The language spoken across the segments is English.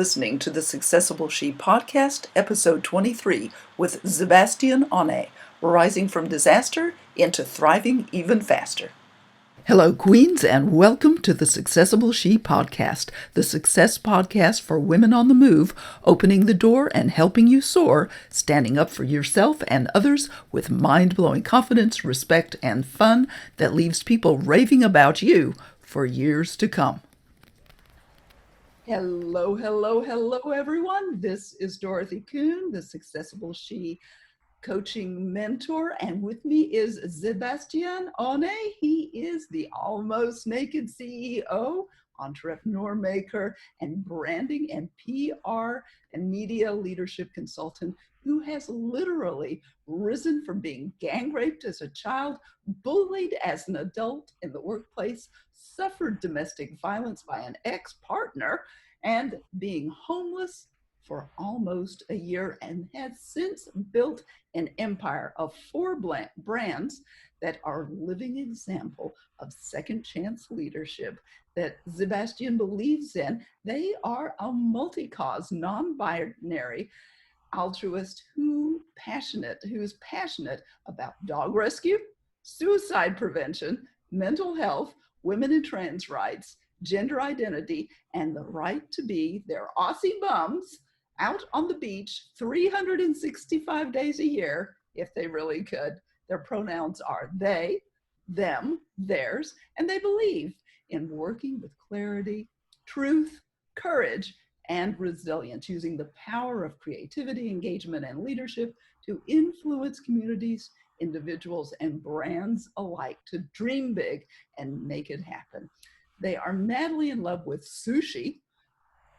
listening to the Successful She podcast, episode 23, with Szebastian Onne, rising from disaster into thriving even faster. Hello, Queens, and welcome to the Successful She podcast, the success podcast for women on the move, opening the door and helping you soar, standing up for yourself and others with mind-blowing confidence, respect, and fun that leaves people raving about you for years to come. Hello, everyone. This is Dorothy Kuhn, the Successful She coaching mentor, and with me is Szebastian Onne. He is the Almost Naked CEO, entrepreneur maker, and branding and PR and media leadership consultant who has literally risen from being gang raped as a child, bullied as an adult in the workplace, suffered domestic violence by an ex-partner, and being homeless for almost a year, and has since built an empire of 4 brands that are living example of second chance leadership that Szebastian believes in. They are a multi-cause, non-binary altruist who's passionate about dog rescue, suicide prevention, mental health, women and trans rights, gender identity, and the right to be their Aussie bums out on the beach 365 days a year, if they really could. Their pronouns are they, them, theirs, and they believe in working with clarity, truth, courage, and resilience, using the power of creativity, engagement, and leadership to influence communities, individuals, and brands alike to dream big and make it happen. They are madly in love with sushi,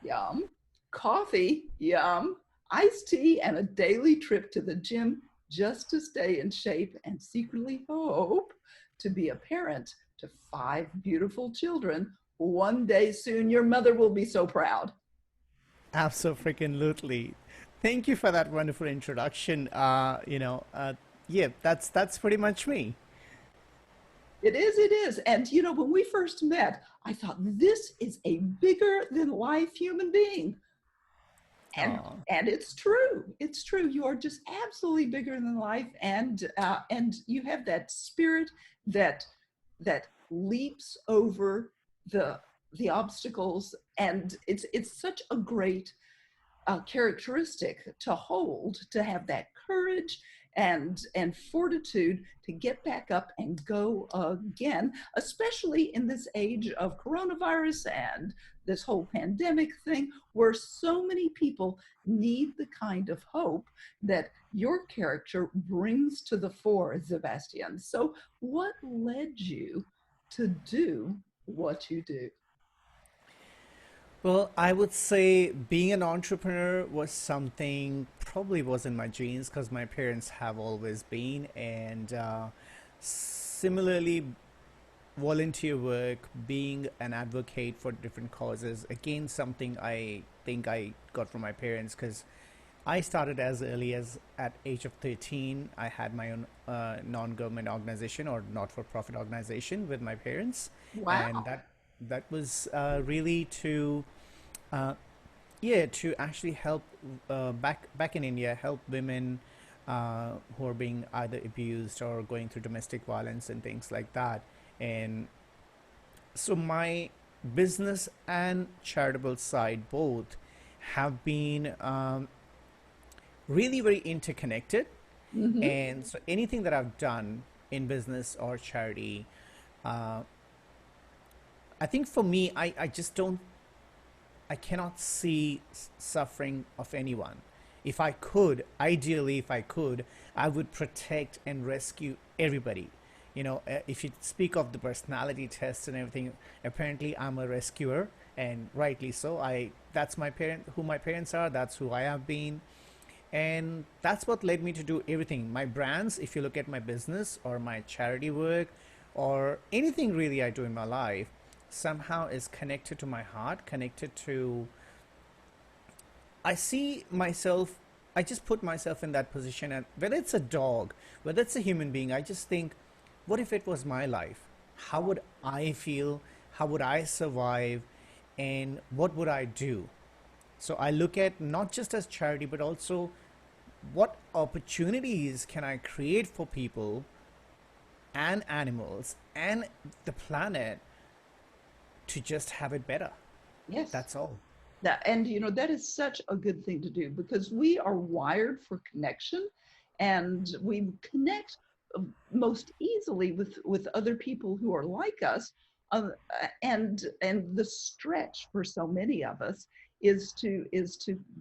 yum, coffee, yum, iced tea, and a daily trip to the gym just to stay in shape, and secretly hope to be a parent to 5 beautiful children. One day soon, your mother will be so proud. Absolutely. Thank you for that wonderful introduction. Yeah, that's pretty much me. It is. And when we first met, I thought this is a bigger than life human being. And it's true. It's true. You are just absolutely bigger than life, and you have that spirit that leaps over the obstacles, and it's such a great characteristic to hold, to have that courage and fortitude to get back up and go again, especially in this age of coronavirus and this whole pandemic thing, where so many people need the kind of hope that your character brings to the fore, Szebastian. So what led you to do what you do? Well, I would say being an entrepreneur was something probably was in my genes because my parents have always been, and similarly, volunteer work, being an advocate for different causes, again, something I think I got from my parents because I started as early as at age of 13. I had my own non-government organization or not-for-profit organization with my parents, and Wow. that was really to uh, yeah, to actually help back in India, help women who are being either abused or going through domestic violence and things like that. And so my business and charitable side both have been really very interconnected. Mm-hmm. And so anything that I've done in business or charity, uh, I think for me, I just don't, I cannot see suffering of anyone. If I could, ideally, if I could, I would protect and rescue everybody. If you speak of the personality test and everything, apparently I'm a rescuer, and rightly so. That's who my parents are. That's who I have been, and that's what led me to do everything. My brands, if you look at my business or my charity work or anything really I do in my life, somehow is connected to my heart, connected to, I see myself, I just put myself in that position. And whether it's a dog, whether it's a human being, I just think, what if it was my life? How would I feel? How would I survive? And what would I do? So I look at not just as charity, but also what opportunities can I create for people and animals and the planet to just have it better. Yes. That's all. And that is such a good thing to do because we are wired for connection, and we connect most easily with other people who are like us. uh, and the stretch for so many of us is to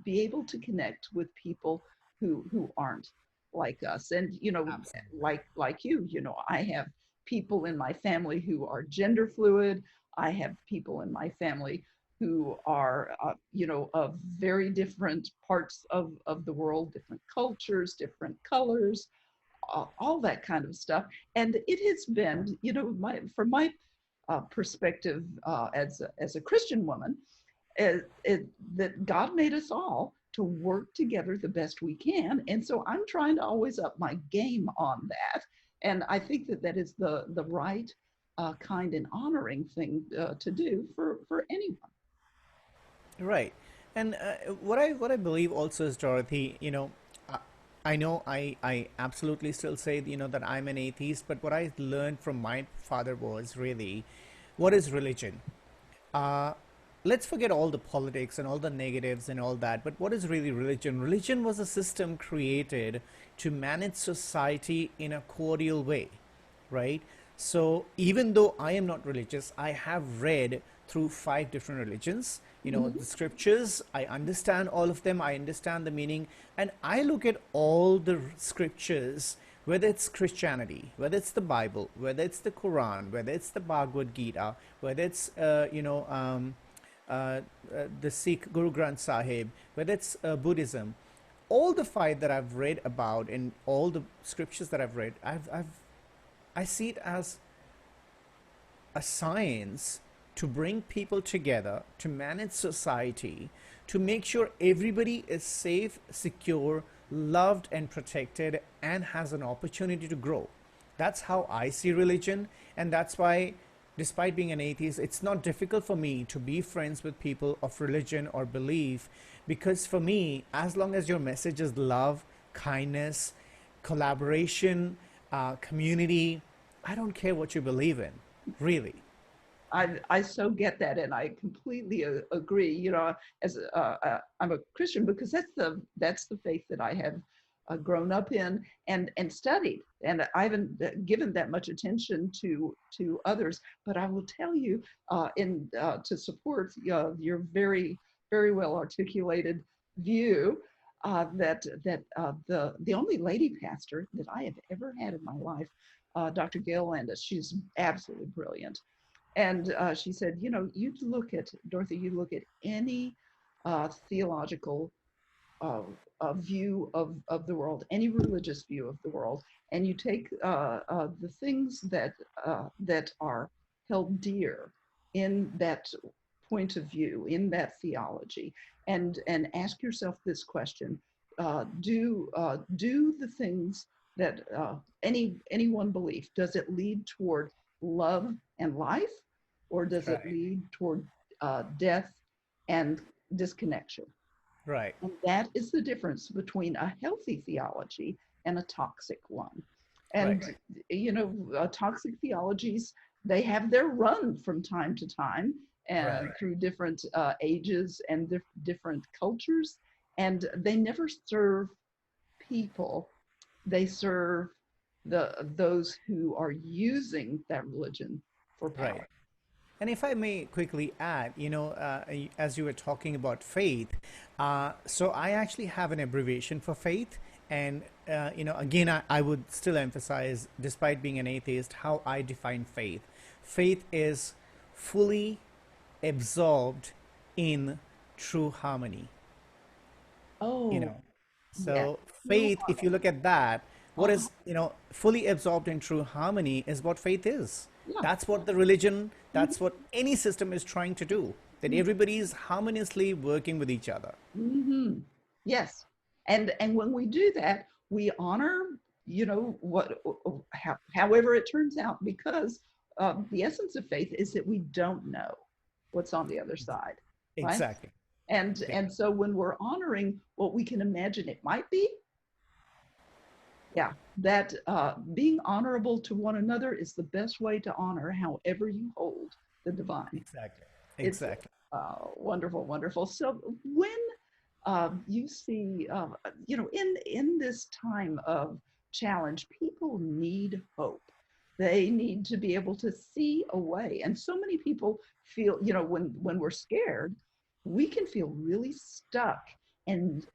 be able to connect with people who aren't like us. And Absolutely. like I have people in my family who are gender fluid. I have people in my family who are, of very different parts of the world, different cultures, different colors, all that kind of stuff. And it has been, from my perspective, as a Christian woman, that God made us all to work together the best we can. And so I'm trying to always up my game on that. And I think that is the right kind and honoring thing to do for anyone. Right. And what I believe also is, Dorothy, I, I know I absolutely still say, that I'm an atheist, but what I learned from my father was really, what is religion? Uh, let's forget all the politics and all the negatives and all that, but what is really religion? Religion was a system created to manage society in a cordial way, right? So even though I am not religious, I have read through five different religions. Mhm. The scriptures, I understand all of them, I understand the meaning, and I look at all the scriptures, whether it's Christianity, whether it's the Bible, whether it's the Quran, whether it's the Bhagavad Gita, whether it's the Sikh Guru Granth Sahib, whether it's Buddhism, all the five that I've read about in all the scriptures that I've read, I see it as a science to bring people together, to manage society, to make sure everybody is safe, secure, loved, and protected, and has an opportunity to grow. That's how I see religion, and that's why, despite being an atheist, it's not difficult for me to be friends with people of religion or belief, because for me, as long as your message is love, kindness, collaboration, community, I don't care what you believe in, really. I so get that, and I completely agree. As I'm a Christian because that's the faith that I have grown up in and studied, and I haven't given that much attention to others. But I will tell you, in to support your very very well articulated view, that the only lady pastor that I have ever had in my life, Dr. Gail Landis, she's absolutely brilliant. And she said, you look at, Dorothy, you look at any theological uh, view of the world, any religious view of the world, and you take the things that are held dear in that point of view, in that theology, and ask yourself this question: do the things that any one belief, does it lead toward love and life, or does it Right, lead toward death and disconnection? right, And that is the difference between a healthy theology and a toxic one. right, And, toxic theologies, they have their run from time to time and right, through different ages and different cultures. And they never serve people, they serve those who are using that religion for right. power. And if I may quickly add, as you were talking about faith, so I actually have an abbreviation for faith. And, again, I would still emphasize, despite being an atheist, how I define faith. Faith is fully absorbed in true harmony, you Oh, know. yes. So True faith, if you harmony. look at that, what Uh-huh. is, fully absorbed in true harmony is what faith is. Yeah. That's what the religion, Mhm. that's what any system is trying to do, that everybody is harmoniously working with each other. Mm-hmm. Yes. And when we do that, we honor, what, however it turns out, because the essence of faith is that we don't know what's on the other side, right? Exactly. Yeah, And so when we're honoring what we can imagine it might be, yeah, that being honorable to one another is the best way to honor however you hold the divine. exactly. It's Exactly. wonderful, wonderful. So when you see, in this time of challenge, people need hope. They need to be able to see a way. And so many people feel, when we're scared, we can feel really stuck and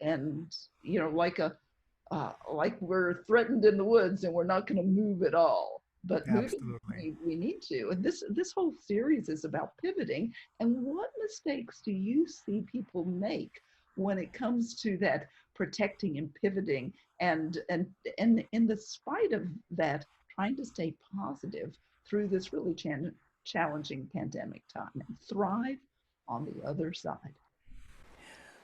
like we're threatened in the woods and we're not going to move at all. But moving, Absolutely. we need to. And this whole series is about pivoting. And what mistakes do you see people make when it comes to that protecting and pivoting, and in the spite of that, trying to stay positive through this really challenging pandemic time and thrive on the other side?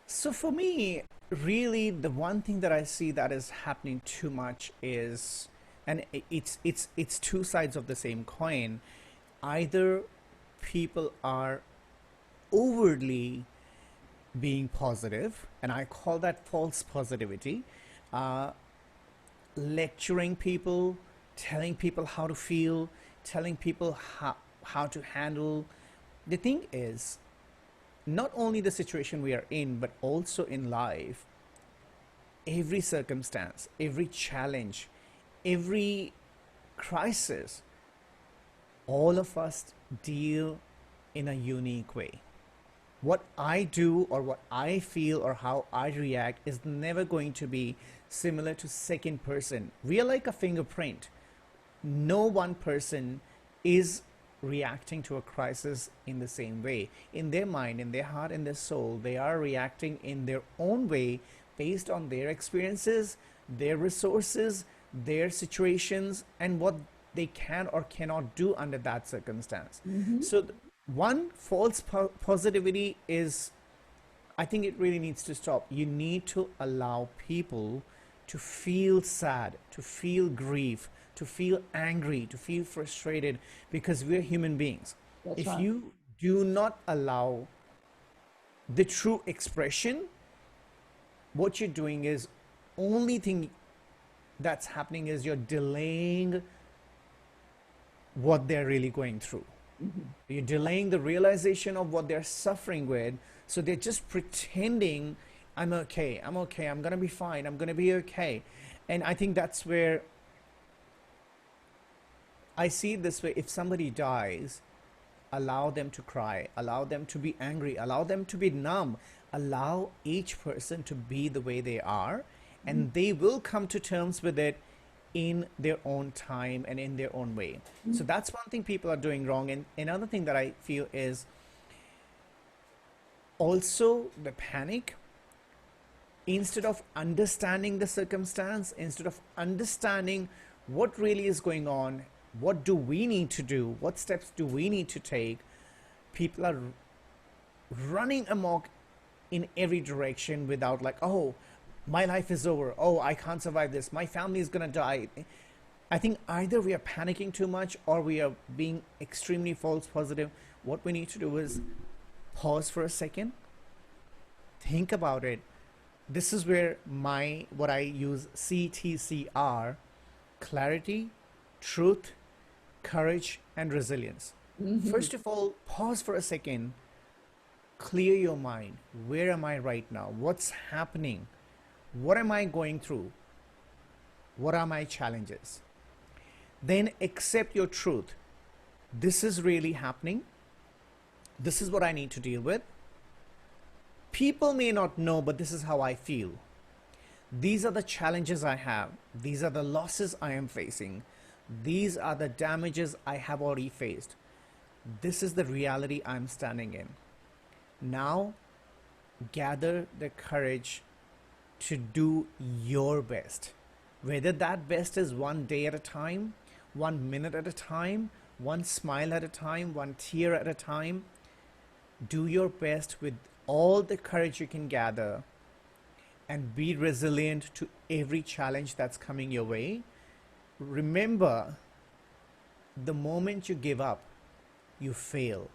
So for me, really, the one thing that I see that is happening too much is, and it's two sides of the same coin. Either people are overly being positive, and I call that false positivity, uh, lecturing people, telling people how to feel, telling people how to handle. The thing is, not only the situation we are in, but also in life, every circumstance, every challenge, every crisis, all of us deal in a unique way. What I do or what I feel or how I react is never going to be similar to second person. We are like a fingerprint. No one person is reacting to a crisis in the same way. In their mind, in their heart, in their soul, they are reacting in their own way based on their experiences, their resources, their situations, and what they can or cannot do under that circumstance. Mm-hmm. So, one false positivity is, I think it really needs to stop. You need to allow people to feel sad, to feel grief, to feel angry, to feel frustrated, because we're human beings. That's If right. you do not allow the true expression, what you're doing is, only thing that's happening is you're delaying what they're really going through. Mm-hmm. You're delaying the realization of what they're suffering with. So they're just pretending, I'm okay, I'm okay, I'm going to be fine, I'm going to be okay. And I think that's where I see it this way. If somebody dies, allow them to cry, allow them to be angry, allow them to be numb, allow each person to be the way they are, and they will come to terms with it in their own time and in their own way. So that's one thing people are doing wrong. And another thing that I feel is also the panic. Instead of understanding the circumstance, instead of understanding what really is going on, what do we need to do, what steps do we need to take, people are running amok in every direction without, like, oh, my life is over, oh, I can't survive this, my family is going to die. I think either we are panicking too much or we are being extremely false positive. What we need to do is pause for a second, think about it. This is where my what I use, C.T.C.R: clarity, truth, courage, and resilience. Mm-hmm. First of all, pause for a second, clear your mind. Where am I right now? What's happening? What am I going through? What are my challenges? Then accept your truth. This is really happening. This is what I need to deal with. People may not know, but this is how I feel. These are the challenges I have. These are the losses I am facing. These are the damages I have already faced. This is the reality I'm standing in. Now, gather the courage to do your best. Whether that best is one day at a time, 1 minute at a time, one smile at a time, one tear at a time, do your best with all the courage you can gather and be resilient to every challenge that's coming your way. Remember, the moment you give up, you fail.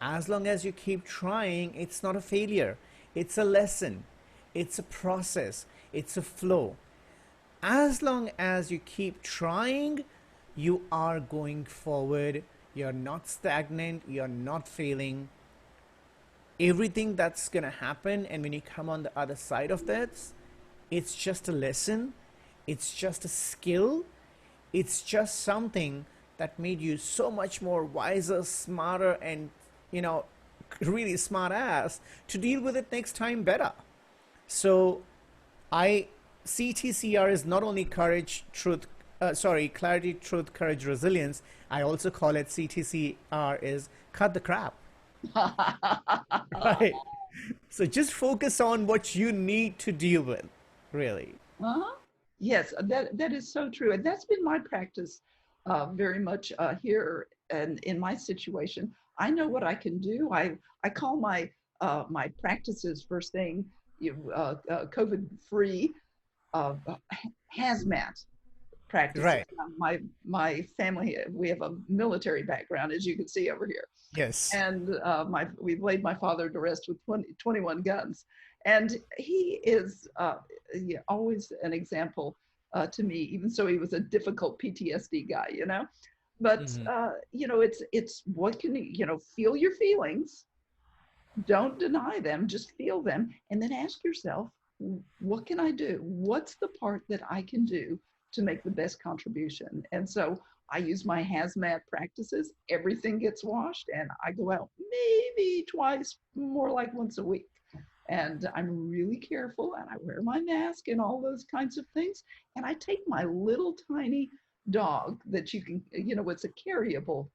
As long as you keep trying, it's not a failure. It's a lesson. It's a process. It's a flow. As long as you keep trying, you are going forward. You're not stagnant. You're not failing. Everything that's going to happen, and when you come on the other side of that, it's just a lesson. It's just a skill. It's just something that made you so much more wiser, smarter, and, you know, really smart ass to deal with it next time better. So I C.T.C.R is not only courage, truth, clarity, truth, courage, resilience. I also call it C.T.C.R is cut the crap. Right. So just focus on what you need to deal with, really. Uh-huh. Yes, that is so true, and that's been my practice very much here and in my situation. I know what I can do. I call my practices for staying COVID free hazmat practices. Right. My family, we have a military background, as you can see over here, Yes. and we've laid my father to rest with 21 guns, and he is yeah, always an example to me, even so he was a difficult PTSD guy, you know. But Hmm. you know, it's what can you know, feel your feelings, don't deny them, just feel them, and then ask yourself, what can I do? What's the part that I can do to make the best contribution? And so I use my hazmat practices. Everything gets washed, and I go out maybe twice, more like once a week. And I'm really careful, and I wear my mask and all those kinds of things. And I take my little tiny dog that you can, you know, it's a carryable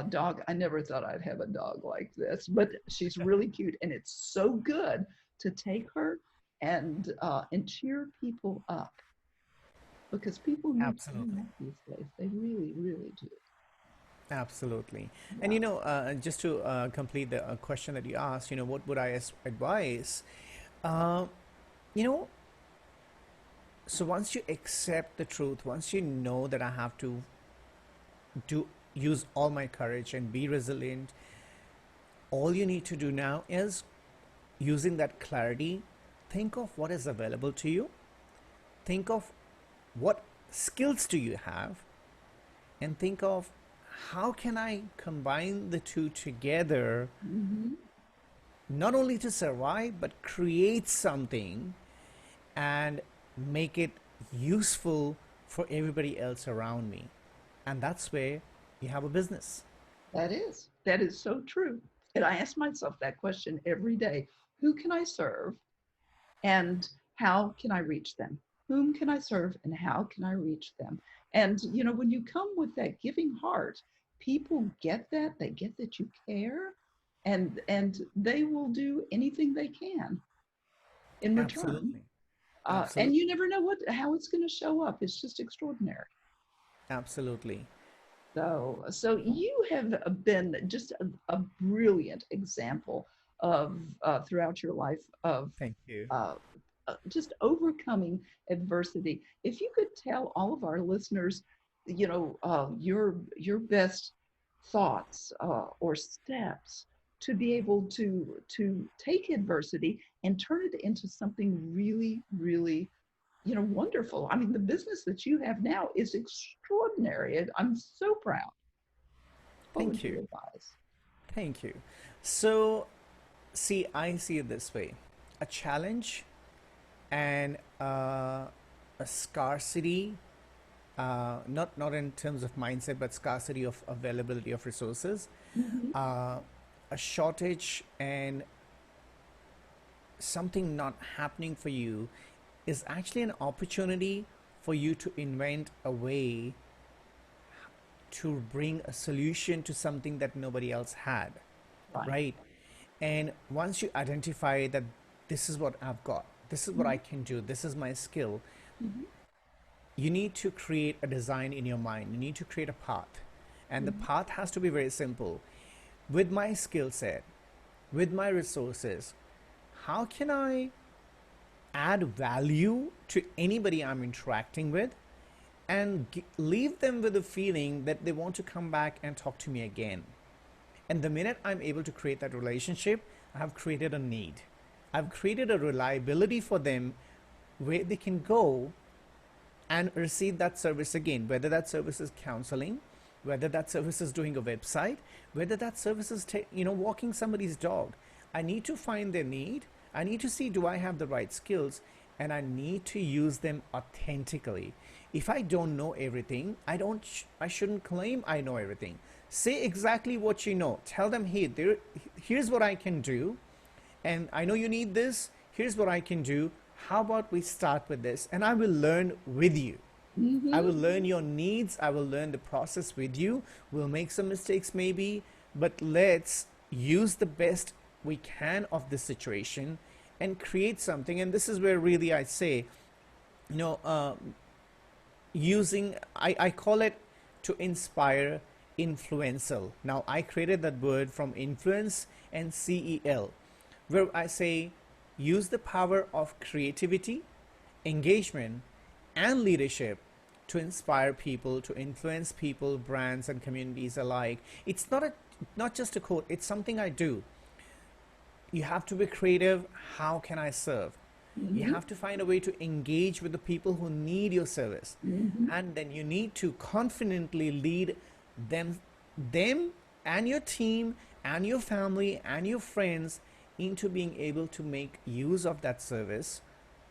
dog. I never thought I'd have a dog like this, but she's really cute, and it's so good to take her and cheer people up, because people need cheering Absolutely. up these days. They really, really do. Absolutely. And Yeah. just to complete the question that you asked, what would I advise? Uh, you know, so once you accept the truth, once you know that I have to do use all my courage and be resilient, all you need to do now is using that clarity, think of what is available to you, think of what skills do you have, and think of how can I combine the two together, Mm-hmm. not only to survive but create something and make it useful for everybody else around me. And that's where you have a business. That is so true. And I ask myself that question every day. Who can I serve, and how can I reach them? Whom can I serve, and how can I reach them? And you know, when you come with that giving heart, people get that. They get that you care, and they will do anything they can in return. Absolutely. And Absolutely. you never know what how it's going to show up. It's just extraordinary. Absolutely. So you have been just a brilliant example of throughout your life of Thank you. uh, just overcoming adversity. If you could tell all of our listeners, you know, your best thoughts or steps to be able to take adversity and turn it into something really, really, you know, wonderful. I mean, the business that you have now is extraordinary. I'm so proud. What would Thank you you. advise? Thank you. So, see, I see it this way: a challenge and a scarcity, not in terms of mindset, but scarcity of availability of resources, Mm-hmm. uh, a shortage and something not happening for you is actually an opportunity for you to invent a way to bring a solution to something that nobody else had, Right. right? And once you identify that this is what I've got, this is what I Mm-hmm. can do, this is my skill, Mm-hmm. you need to create a design in your mind. You need to create a path. And the Mm-hmm. path has to be very simple. With my skill set, with my resources, how can I add value to anybody I'm interacting with and leave them with a feeling that they want to come back and talk to me again? And the minute I'm able to create that relationship, I have created a need. I've created a reliability for them where they can go and receive that service again, whether that service is counseling, whether that service is doing a website, whether that service is walking somebody's dog. I need to find their need. I need to see, do I have the right skills, and I need to use them authentically. If I don't know everything, I shouldn't claim I know everything. Say exactly what you know. Tell them, hey, here's what I can do, and I know you need this. Here's what I can do. How about we start with this, and I will learn with you. I Mm-hmm. will learn your needs. I will learn the process with you. We'll make some mistakes maybe, but let's use the best we can of this situation and create something. And this is where really I say, you know, I call it to inspire influential. Now I created that word from influence and CEL, where I say use the power of creativity, engagement, and leadership to inspire people, to influence people, brands, and communities alike. It's not just a quote, it's something I do. You have to be creative. How can I serve? You Mm-hmm. have to find a way to engage with the people who need your service. Mm-hmm. And then you need to confidently lead them, them and your team and your family and your friends into being able to make use of that service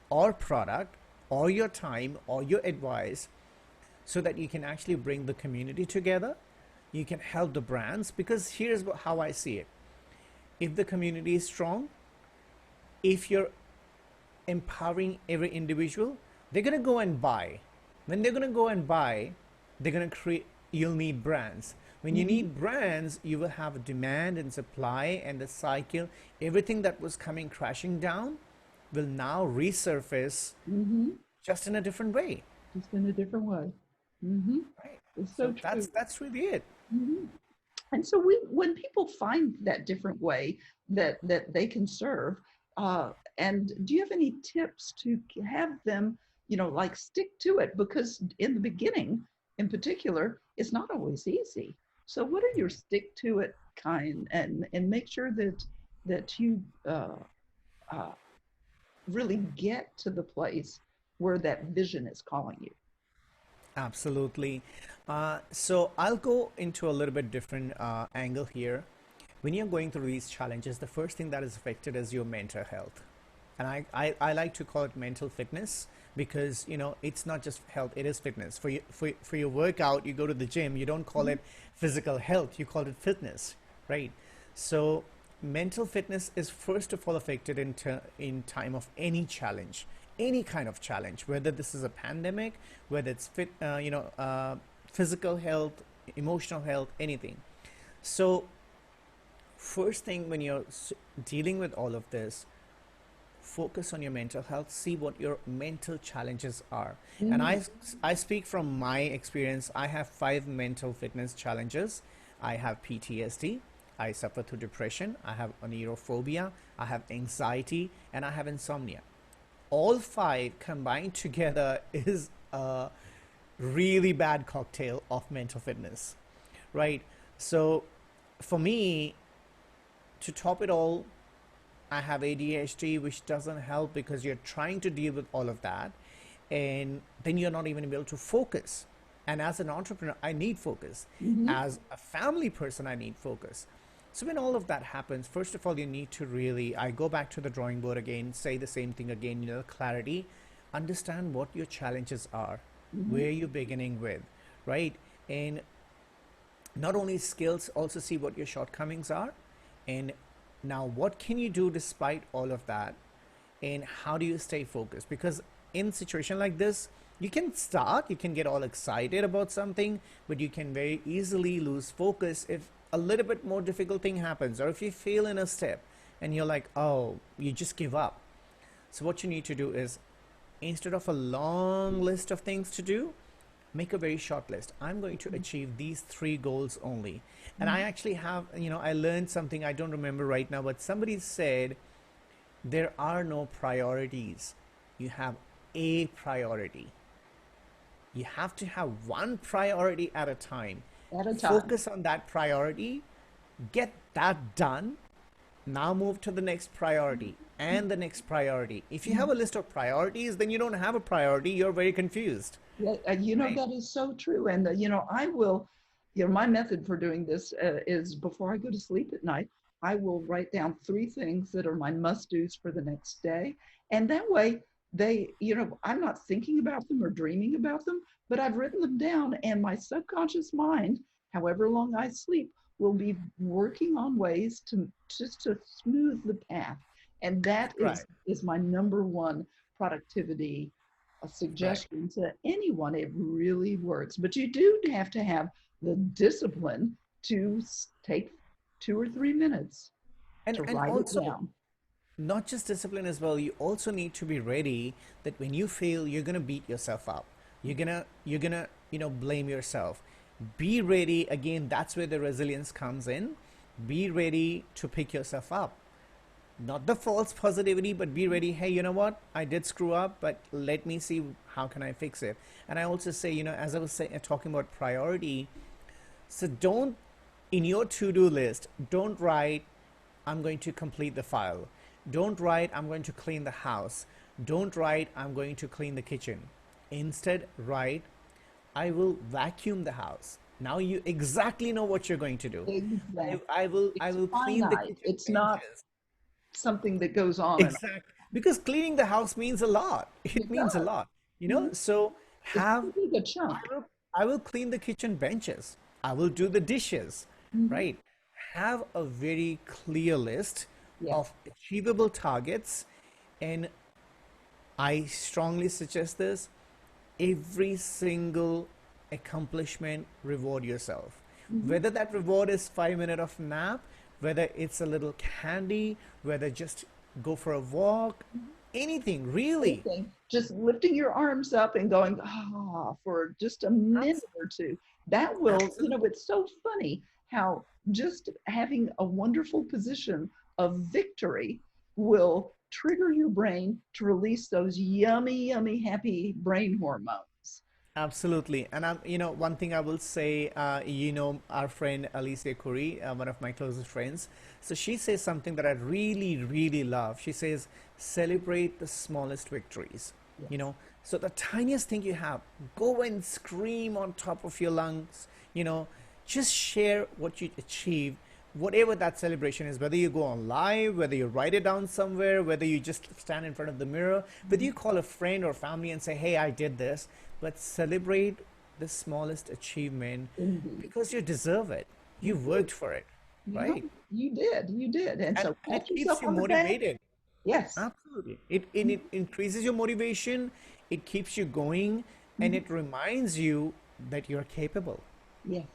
or product or your time or your advice, so that you can actually bring the community together. You can help the brands, because here's how I see it. If the community is strong, if you're empowering every individual, they're going to go and buy. When they're going to go and buy, they're going to create, you'll need brands. When you Mm-hmm. need brands, you will have demand and supply, and the cycle, everything that was coming crashing down will now resurface Mm-hmm. just in a different way. Just in a different way. Mm-hmm. Right. It's so So true. that's really it. Mm-hmm. And so when people find that different way that they can serve, and do you have any tips to have them, like stick to it? Because in the beginning, in particular, it's not always easy. So what are your stick to it kind, and make sure that you uh, really get to the place where that vision is calling you. Absolutely. So I'll go into a little bit different angle here. When you're going through these challenges, the first thing that is affected is your mental health. And I like to call it mental fitness, because it's not just health, it is fitness. For your workout, you go to the gym, you don't call Mhm. it physical health, you call it fitness, right? So mental fitness is first of all affected in time of any challenge, any kind of challenge, whether this is a pandemic, whether it's physical health, emotional health, anything. So first thing, when you're dealing with all of this, focus on your mental health. See what your mental challenges are. And Mhm. I speak from my experience. I have 5 mental fitness challenges. I have PTSD, I suffer through depression, I have neurophobia, I have anxiety, and I have insomnia. All 5 combined together is a really bad cocktail of mental fitness, right? So for me, to top it all, I have ADHD, which doesn't help, because you're trying to deal with all of that, and then you're not even able to focus. And as an entrepreneur, I need focus. Mhm. As a family person, I need focus. So when all of that happens, first of all, you need to really, I go back to the drawing board again, say the same thing again, clarity, understand what your challenges are, Mhm. where you're beginning with, right? And not only skills, also see what your shortcomings are, and now what can you do despite all of that, and how do you stay focused? Because in a situation like this, you can start, you can get all excited about something, but you can very easily lose focus if a little bit more difficult thing happens, or if you fail in a step and you're like, oh, you just give up. So what you need to do is, instead of a long list of things to do, make a very short list. I'm going to achieve these 3 goals only. And I Mhm. actually have, I learned something, I don't remember right now, but somebody said there are no priorities. You have a priority. You have to have one priority at a time. At a time. Focus on that priority, get that done, Now move to the next priority and the next priority. If you have a list of priorities, then you don't have a priority. You're very confused, Yeah, right? that is so true. And, I will, my method for doing this is before I go to sleep at night, I will write down three things that are my must do's for the next day. And that way, I'm not thinking about them or dreaming about them, but I've written them down, and my subconscious mind, however long I sleep, will be working on ways to just to smooth the path. And that Right, is my number one productivity a right. suggestion to anyone. It really works. But you do have to have the discipline to take 2 or 3 minutes to And write it also down. not just discipline as well, you also need to be ready that when you fail, you're gonna beat yourself up. You're gonna blame yourself. Be ready again, that's where the resilience comes in. Be ready to pick yourself up. Not the false positivity, but be ready. Hey, you know what, I did screw up, but let me see how can I fix it. And I also say, as I was talking about priority, so don't, in your to-do list, don't write I'm going to complete the file. Don't write I'm going to clean the house. Don't write I'm going to clean the kitchen. Instead write I will vacuum the house. Now you exactly know what you're going to do. Exactly. I It's will clean the finite. kitchen It's not benches. something that goes on and Exactly. Because cleaning the house means a lot. on. It It means a does. lot. Mhm. So It's have, too big a I chunk. will, I will clean the kitchen benches. I will do the dishes, Mhm. right? Have a very clear list Yes. of achievable targets. And I strongly suggest this, every single accomplishment, reward yourself. Mhm. Whether that reward is 5 minutes of nap, whether it's a little candy, whether just go for a walk, anything really. Anything, just lifting your arms up and going, for just a minute Abs- or two. That will, Absolutely. it's so funny how just having a wonderful position of victory will trigger your brain to release those yummy, yummy, happy brain hormones. Absolutely. And one thing I will say, our friend Alicia Curry, one of my closest friends. So she says something that I really, really love. She says, celebrate the smallest victories. You Yes. know, so the tiniest thing you have, go and scream on top of your lungs. You know, just share what you achieved, whatever that celebration is, whether you go on live, whether you write it down somewhere, whether you just stand in front of the mirror, whether you call a friend or family and say, hey, I did this, but celebrate the smallest achievement Indeed. because you deserve it. You You do. worked for it, You know, right? you did. And so And pat it keeps yourself you on the back. motivated. Yes. Absolutely. It increases your motivation, it keeps you going, and Mhm. it reminds you that you're capable. Yes,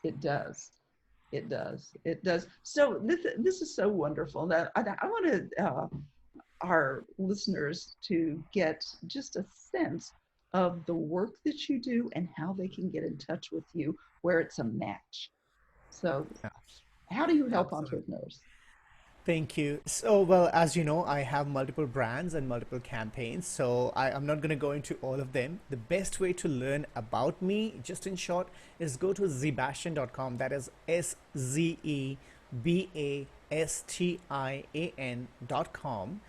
it does. It does. It does. So this is so wonderful. Now, I want our listeners to get just a sense of the work that you do and how they can get in touch with you where it's a match. So, how do you help Absolutely. entrepreneurs? Thank you. So, well, as you know, I have multiple brands and multiple campaigns, so I'm not going to go into all of them. The best way to learn about me, just in short, is go to Szebastian.com. That is SZEBASTIAN.com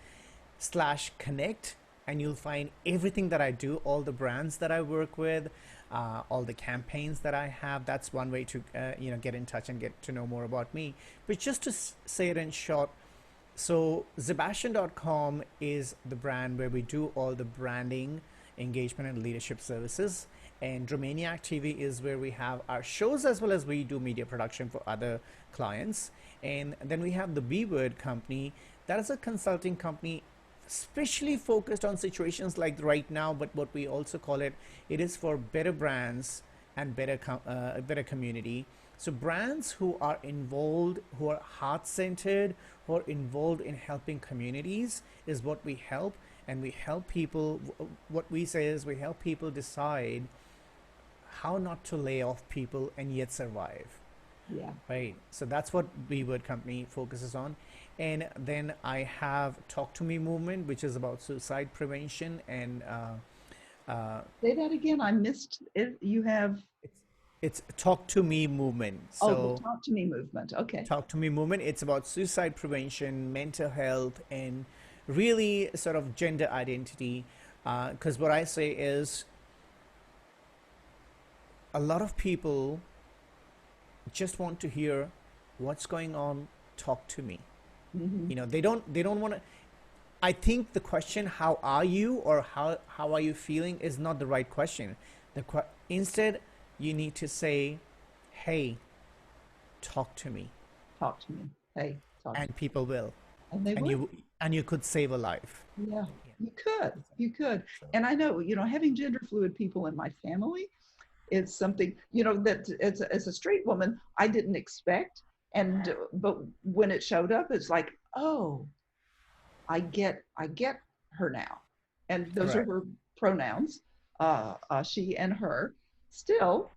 /connect, and you'll find everything that I do, all the brands that I work with, all the campaigns that I have. That's one way to get in touch and get to know more about me. But just to say it in short, so Sebastian.com is the brand where we do all the branding, engagement, and leadership services. And Dramaniac TV is where we have our shows as well as we do media production for other clients. And then we have the B Word company. That is a consulting company especially focused on situations like right now, but what we also call it, it is for better brands and better community. So brands who are involved, who are heart-centered, who are involved in helping communities is what we help, and we help people. What we say is we help people decide how not to lay off people and yet survive. Yeah. Right. So that's what B Word Company focuses on. And then I have Talk to Me movement, which is about suicide prevention and Say that again. I missed it. You have. it's Talk to Me movement. Oh, the So Talk to Me movement. Okay. Talk to Me movement, it's about suicide prevention, mental health, and really sort of gender identity. Because what I say is a lot of people just want to hear what's going on, talk to me. Hmm. They don't want to. I think the question "How are you?" or "How are you feeling?" is not the right question. Instead, you need to say, "Hey, talk to me," Talk to me. Hey, talk to and me. people will, And they and will. you could save a life. Yeah, Yeah. you could. You could. So And I know, having gender fluid people in my family is something, that as a straight woman, I didn't expect. But when it showed up, it's like, oh, I get her now. And those are correct. her pronouns, she and her. Still,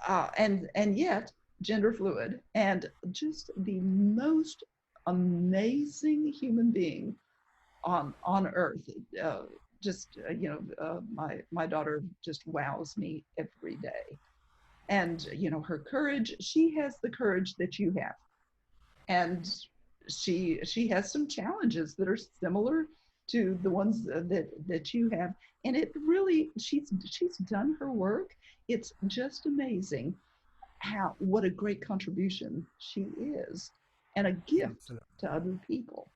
and yet gender fluid and just the most amazing human being on earth. uh, just my daughter just wows me every day. And her courage, she has the courage that you have. And she has some challenges that are similar to the ones that you have. And it really, she's done her work. It's just amazing how what a great contribution she is, and a gift Absolutely. to other people.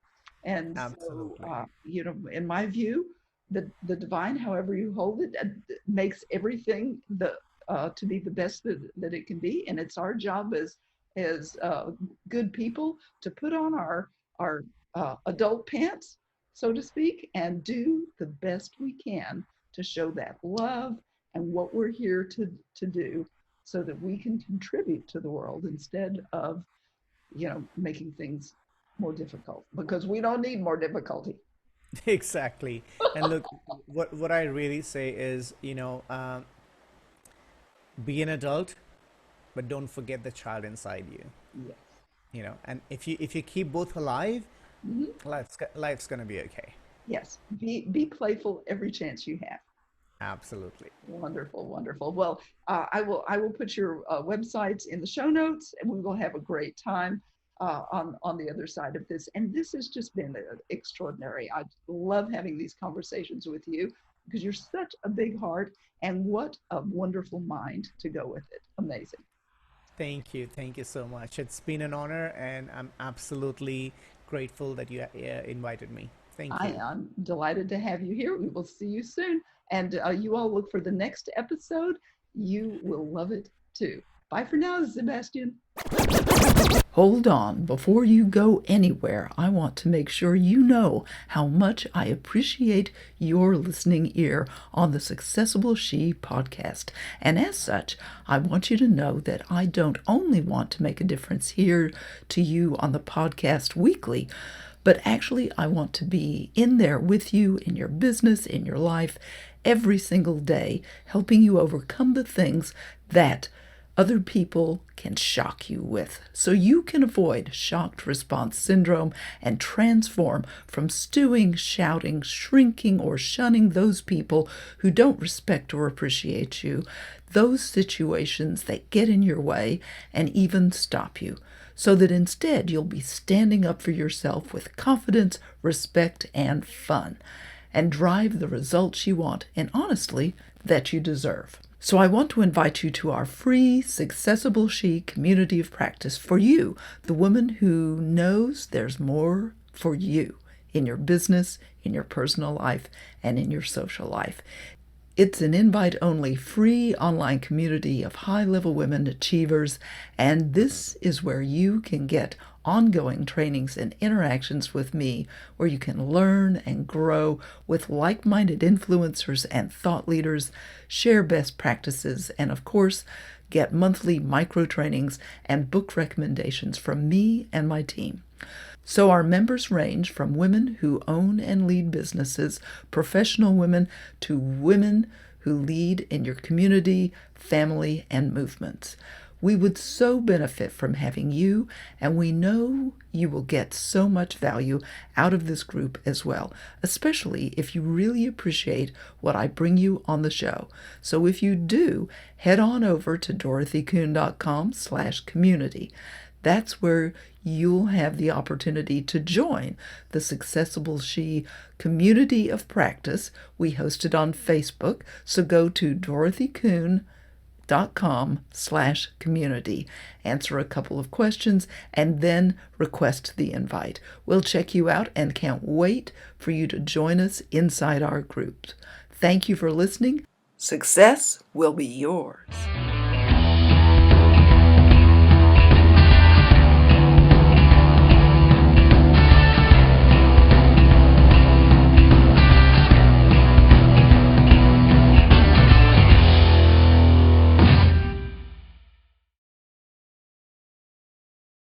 And so, Absolutely. in my view, the divine, however you hold it, makes everything to be the best that it can be. And it's our job as good people to put on our adult pants, so to speak, and do the best we can to show that love and what we're here to do, so that we can contribute to the world instead of making things more difficult, because we don't need more difficulty. Exactly. And look, what I really say is, be an adult, but don't forget the child inside you. Yes. And if you keep both alive, Mhm. life's gonna be okay. Yes, be playful every chance you have. Absolutely. Wonderful, wonderful. Well, I will put your websites in the show notes, and we will have a great time on the other side of this. And this has just been extraordinary. I love having these conversations with you, because you're such a big heart, and what a wonderful mind to go with it. Amazing. Thank you so much. It's been an honor, and I'm absolutely grateful that you invited me. Thank I you. am delighted to have you here. We will see you soon. And you all look for the next episode. You will love it too. Bye for now, Sebastian. Hold on. Before you go anywhere, I want to make sure you know how much I appreciate your listening ear on the Successful She podcast. And as such, I want you to know that I don't only want to make a difference here to you on the podcast weekly, but actually I want to be in there with you in your business, in your life, every single day, helping you overcome the things that other people can shock you with, so you can avoid shocked response syndrome and transform from stewing, shouting, shrinking, or shunning those people who don't respect or appreciate you, those situations that get in your way and even stop you, so that instead you'll be standing up for yourself with confidence, respect, and fun, and drive the results you want and honestly that you deserve. So I want to invite you to our free Successful She community of practice for you, the woman who knows there's more for you in your business, in your personal life, and in your social life. It's an invite-only free online community of high-level women achievers, and this is where you can get ongoing trainings and interactions with me, where you can learn and grow with like-minded influencers and thought leaders, share best practices, and of course, get monthly micro trainings and book recommendations from me and my team. So our members range from women who own and lead businesses, professional women, to women who lead in your community, family, and movements. We would so benefit from having you, and we know you will get so much value out of this group as well, especially if you really appreciate what I bring you on the show. So if you do, head on over to dorothykuhn.com/community. That's where you'll have the opportunity to join the Successful She community of practice. We host it on Facebook, so go to dorothykuhn.com/community, answer a couple of questions, and then request the invite. We'll check you out and can't wait for you to join us inside our group. Thank you for listening. Success will be yours.